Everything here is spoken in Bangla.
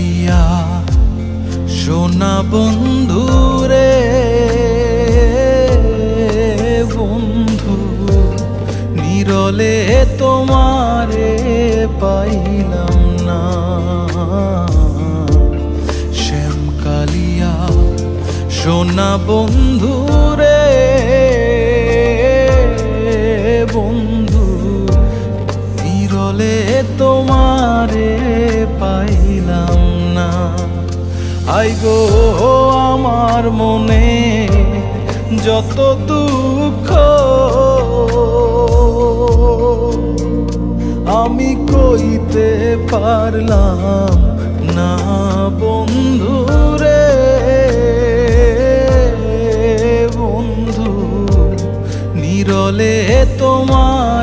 কালিয়া সোনা বন্ধু রে বন্ধু, নিরলে তোমারে পাইলাম না। শ্যাম কালিয়া সোনা বন্ধু রে বন্ধু, নিরলে তোমারে পাইলাম না। আই গো আমার মনে যত দুঃখ, আমি কইতে পারলাম না বন্ধু রে বন্ধু, নিরলে তোমার